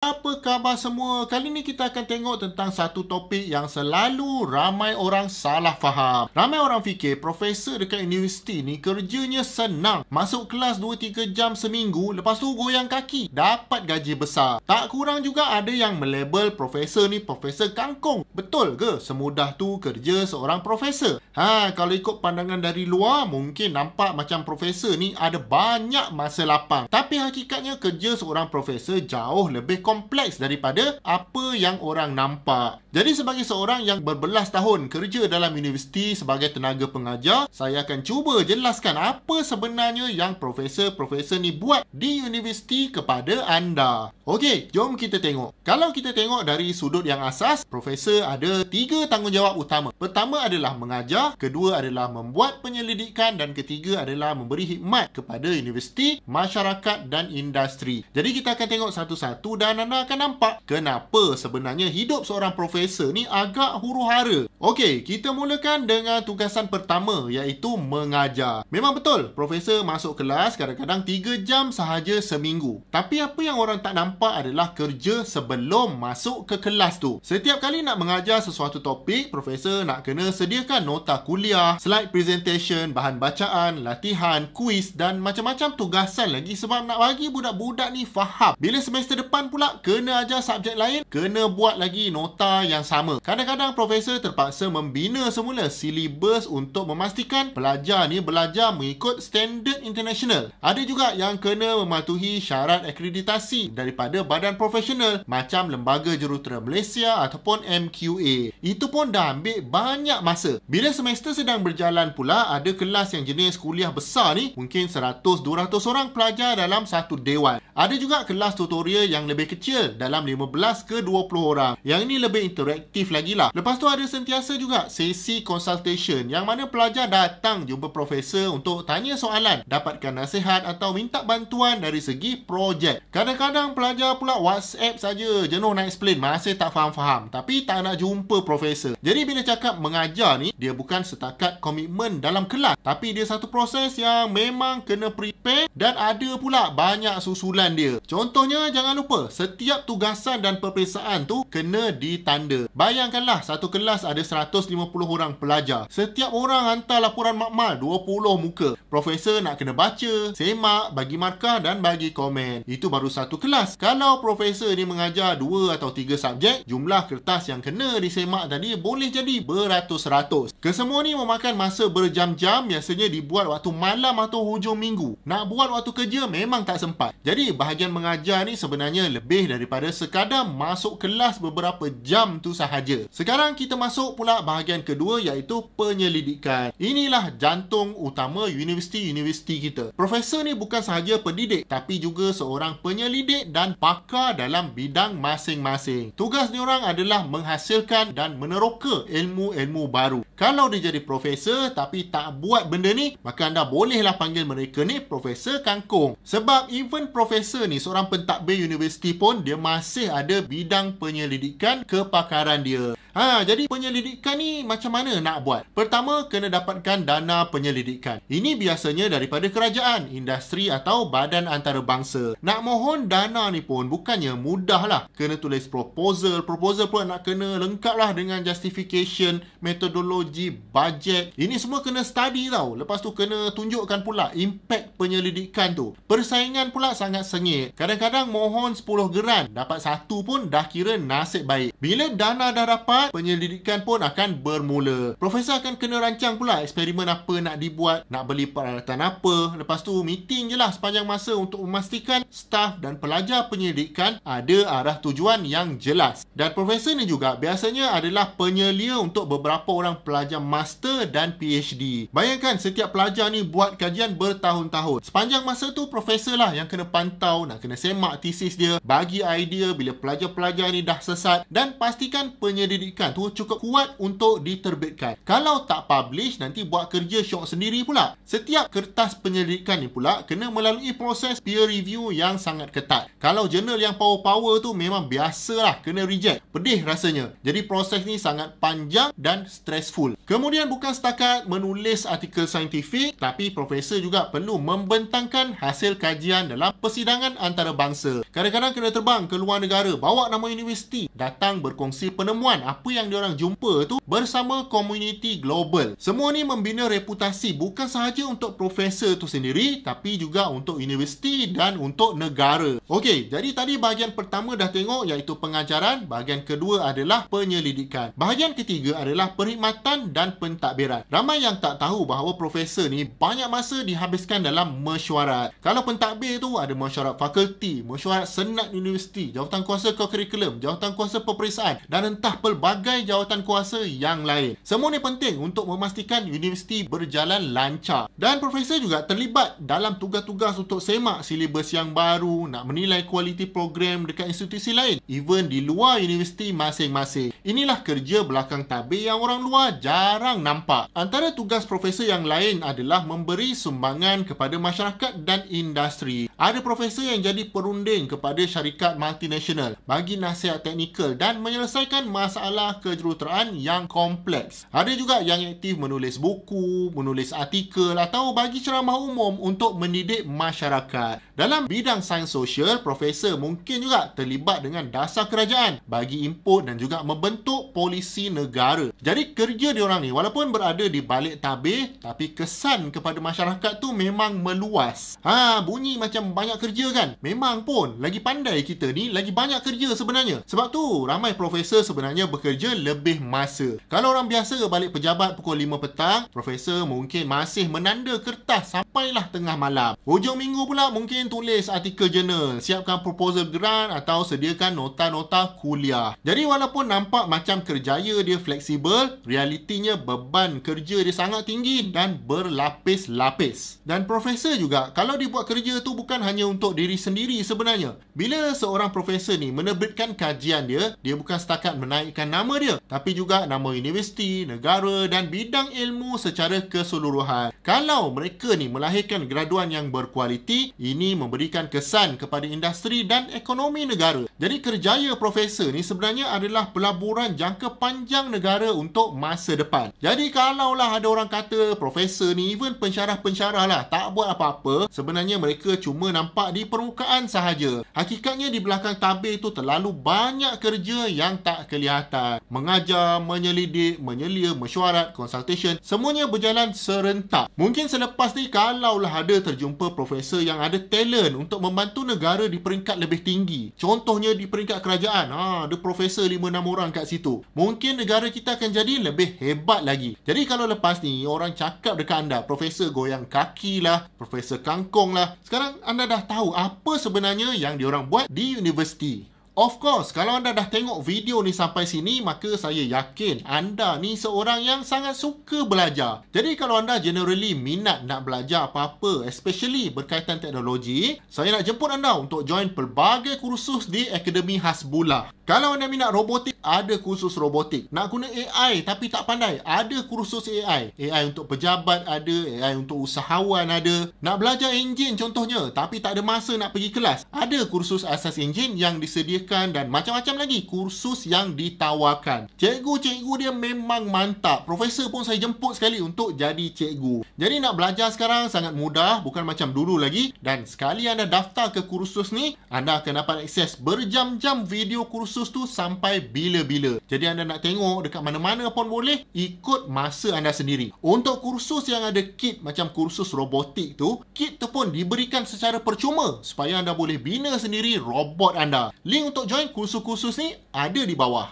Apa khabar semua? Kali ni kita akan tengok tentang satu topik yang selalu ramai orang salah faham. Ramai orang fikir profesor dekat universiti ni kerjanya senang. Masuk kelas 2-3 jam seminggu, lepas tu goyang kaki, dapat gaji besar. Tak kurang juga ada yang melabel profesor ni profesor kangkung. Betul ke semudah tu kerja seorang profesor? Kalau ikut pandangan dari luar, mungkin nampak macam profesor ni ada banyak masa lapang. Tapi hakikatnya kerja seorang profesor jauh lebih kompleks daripada apa yang orang nampak. Jadi sebagai seorang yang berbelas tahun kerja dalam universiti sebagai tenaga pengajar, saya akan cuba jelaskan apa sebenarnya yang profesor-profesor ni buat di universiti kepada anda. Okey, jom kita tengok. Kalau kita tengok dari sudut yang asas, profesor ada 3 tanggungjawab utama. Pertama adalah mengajar, kedua adalah membuat penyelidikan dan ketiga adalah memberi khidmat kepada universiti, masyarakat dan industri. Jadi kita akan tengok satu-satu dan anda akan nampak kenapa sebenarnya hidup seorang profesor ni agak huru-hara. Okey, kita mulakan dengan tugasan pertama iaitu mengajar. Memang betul, profesor masuk kelas kadang-kadang 3 jam sahaja seminggu. Tapi apa yang orang tak nampak adalah kerja sebelum masuk ke kelas tu. Setiap kali nak mengajar sesuatu topik, profesor nak kena sediakan nota kuliah, slide presentation, bahan bacaan, latihan, kuis dan macam-macam tugasan lagi sebab nak bagi budak-budak ni faham. Bila semester depan pula kena ajar subjek lain, kena buat lagi nota yang sama. Kadang-kadang profesor terpaksa membina semula silibus untuk memastikan pelajar ni belajar mengikut standard international. Ada juga yang kena mematuhi syarat akreditasi daripada badan profesional macam Lembaga Jurutera Malaysia ataupun MQA. Itu pun dah ambil banyak masa. Bila semester sedang berjalan pula, ada kelas yang jenis kuliah besar ni, mungkin 100-200 orang pelajar dalam satu dewan. Ada juga kelas tutorial yang lebih kecil dalam 15 ke 20 orang. Yang ini lebih interaktif lagi lah. Lepas tu ada sentiasa juga sesi consultation yang mana pelajar datang jumpa profesor untuk tanya soalan, dapatkan nasihat atau minta bantuan dari segi projek. Kadang-kadang pelajar pula WhatsApp saja, jenuh nak explain, masih tak faham-faham tapi tak nak jumpa profesor. Jadi bila cakap mengajar ni, dia bukan setakat komitmen dalam kelas, tapi dia satu proses yang memang kena prepare dan ada pula banyak susulan dia. Contohnya, jangan lupa setiap tugasan dan peperiksaan tu kena ditanda. Bayangkanlah satu kelas ada 150 orang pelajar. Setiap orang hantar laporan makmal 20 muka. Profesor nak kena baca, semak, bagi markah dan bagi komen. Itu baru satu kelas. Kalau profesor ni mengajar 2 atau 3 subjek, jumlah kertas yang kena disemak tadi boleh jadi beratus-ratus. Kesemua ni memakan masa berjam-jam, biasanya dibuat waktu malam atau hujung minggu. Nak buat waktu kerja memang tak sempat. Jadi bahagian mengajar ni sebenarnya lebih daripada sekadar masuk kelas beberapa jam tu sahaja. Sekarang kita masuk pula bahagian kedua iaitu penyelidikan. Inilah jantung utama universiti-universiti kita. Profesor ni bukan sahaja pendidik tapi juga seorang penyelidik dan pakar dalam bidang masing-masing. Tugas diorang adalah menghasilkan dan meneroka ilmu-ilmu baru. Kalau dia jadi profesor tapi tak buat benda ni, maka anda bolehlah panggil mereka ni profesor kangkung. Sebab even profesor ni seorang pentadbir universiti pun dia masih ada bidang penyelidikan kepakaran dia. Jadi penyelidikan ni macam mana nak buat? Pertama, kena dapatkan dana penyelidikan. Ini biasanya daripada kerajaan, industri atau badan antarabangsa. Nak mohon dana ni pun bukannya mudah lah. Kena tulis proposal. Proposal pun nak kena lengkap lah dengan justification, metodologi, bajet. Ini semua kena study tau. Lepas tu kena tunjukkan pula impact penyelidikan tu. Persaingan pula sangat sengit. Kadang-kadang mohon 10 geran, dapat 1 pun dah kira nasib baik. Bila dana dah dapat, penyelidikan pun akan bermula. Profesor akan kena rancang pula eksperimen apa nak dibuat, nak beli peralatan apa. Lepas tu meeting je lah sepanjang masa untuk memastikan staf dan pelajar penyelidikan ada arah tujuan yang jelas. Dan profesor ni juga biasanya adalah penyelia untuk beberapa orang pelajar master dan PhD. Bayangkan setiap pelajar ni buat kajian bertahun-tahun. Sepanjang masa tu profesor lah yang kena pantau, nak kena semak tesis dia, bagi idea bila pelajar-pelajar ni dah sesat dan pastikan penyelidikan penyelidikan tu cukup kuat untuk diterbitkan. Kalau tak publish, nanti buat kerja syok sendiri pula. Setiap kertas penyelidikan ni pula kena melalui proses peer review yang sangat ketat. Kalau jurnal yang power-power tu memang biasalah kena reject. Pedih rasanya. Jadi proses ni sangat panjang dan stressful. Kemudian bukan setakat menulis artikel saintifik, tapi profesor juga perlu membentangkan hasil kajian dalam persidangan antarabangsa. Kadang-kadang kena terbang ke luar negara, bawa nama universiti, datang berkongsi penemuan apa yang diorang jumpa tu bersama komuniti global. Semua ni membina reputasi bukan sahaja untuk profesor tu sendiri, tapi juga untuk universiti dan untuk negara. Okey, jadi tadi bahagian pertama dah tengok iaitu pengajaran, bahagian kedua adalah penyelidikan. Bahagian ketiga adalah perkhidmatan dan pentadbiran. Ramai yang tak tahu bahawa profesor ni banyak masa dihabiskan dalam mesyuarat. Kalau pentadbir tu ada mesyuarat fakulti, mesyuarat senat universiti, jawatan kuasa kokurikulum, jawatan kuasa peperiksaan dan entah pelbagai jawatan kuasa yang lain. Semua ni penting untuk memastikan universiti berjalan lancar. Dan profesor juga terlibat dalam tugas-tugas untuk semak silibus yang baru, nak menilai kualiti program dekat institusi lain, even di luar universiti masing-masing. Inilah kerja belakang tabir yang orang luar jarang nampak. Antara tugas profesor yang lain adalah memberi sumbangan kepada masyarakat dan industri. Ada profesor yang jadi perunding kepada syarikat multinasional, bagi nasihat teknikal dan menyelesaikan masalah kejuruteraan yang kompleks. Ada juga yang aktif menulis buku, menulis artikel atau bagi ceramah umum untuk mendidik masyarakat. Dalam bidang sains sosial, profesor mungkin juga terlibat dengan dasar kerajaan, bagi input dan juga membentuk polisi negara. Jadi kerja diorang ni walaupun berada di balik tabir, tapi kesan kepada masyarakat tu memang meluas. Bunyi macam banyak kerja kan? Memang pun, lagi pandai kita ni, lagi banyak kerja sebenarnya. Sebab tu ramai profesor sebenarnya bekerja lebih masa. Kalau orang biasa balik pejabat pukul 5 petang, profesor mungkin masih menanda kertas sampailah tengah malam. Hujung minggu pula mungkin tulis artikel jurnal, siapkan proposal grant atau sediakan nota-nota kuliah. Jadi walaupun nampak macam kerjaya dia fleksibel, realitinya beban kerja dia sangat tinggi dan berlapis-lapis. Dan profesor juga, kalau dia buat kerja tu bukan hanya untuk diri sendiri sebenarnya. Bila seorang profesor ni menerbitkan kajian dia, dia bukan setakat menaikkan nama dia, tapi juga nama universiti, negara dan bidang ilmu secara keseluruhan. Kalau mereka ni melahirkan graduan yang berkualiti, ini memberikan kesan kepada industri dan ekonomi negara. Jadi kerjaya profesor ni sebenarnya adalah pelaburan jangka panjang negara untuk masa depan. Jadi kalaulah ada orang kata profesor ni, even pensyarah-pensyarah lah, tak buat apa-apa, sebenarnya mereka cuma nampak di permukaan sahaja. Hakikatnya di belakang tabir tu terlalu banyak kerja yang tak kelihatan. Mengajar, menyelidik, menyelia, mesyuarat, consultation, semuanya berjalan serentak. Mungkin selepas ni kalaulah ada terjumpa profesor yang ada talent untuk membantu negara di peringkat lebih tinggi, contohnya di peringkat kerajaan, ada profesor 5-6 orang kat situ, mungkin negara kita akan jadi lebih hebat lagi. Jadi kalau lepas ni orang cakap dekat anda profesor goyang kaki lah, profesor kangkung lah, sekarang anda dah tahu apa sebenarnya yang diorang buat di universiti. Of course, kalau anda dah tengok video ni sampai sini, maka saya yakin anda ni seorang yang sangat suka belajar. Jadi kalau anda generally minat nak belajar apa-apa, especially berkaitan teknologi, saya nak jemput anda untuk join pelbagai kursus di Akademi Hasbullah. Kalau anda minat robotik, ada kursus robotik. Nak guna AI tapi tak pandai, ada kursus AI. AI untuk pejabat ada, AI untuk usahawan ada. Nak belajar enjin contohnya, tapi tak ada masa nak pergi kelas, ada kursus asas enjin yang disediakan dan macam-macam lagi kursus yang ditawarkan. Cikgu-cikgu dia memang mantap. Profesor pun saya jemput sekali untuk jadi cikgu. Jadi nak belajar sekarang sangat mudah, bukan macam dulu lagi. Dan sekali anda daftar ke kursus ni, anda akan dapat akses berjam-jam video kursus tu sampai bila-bila. Jadi anda nak tengok dekat mana-mana pun boleh, ikut masa anda sendiri. Untuk kursus yang ada kit macam kursus robotik tu, kit tu pun diberikan secara percuma supaya anda boleh bina sendiri robot anda. Link untuk join kursus-kursus ni ada di bawah.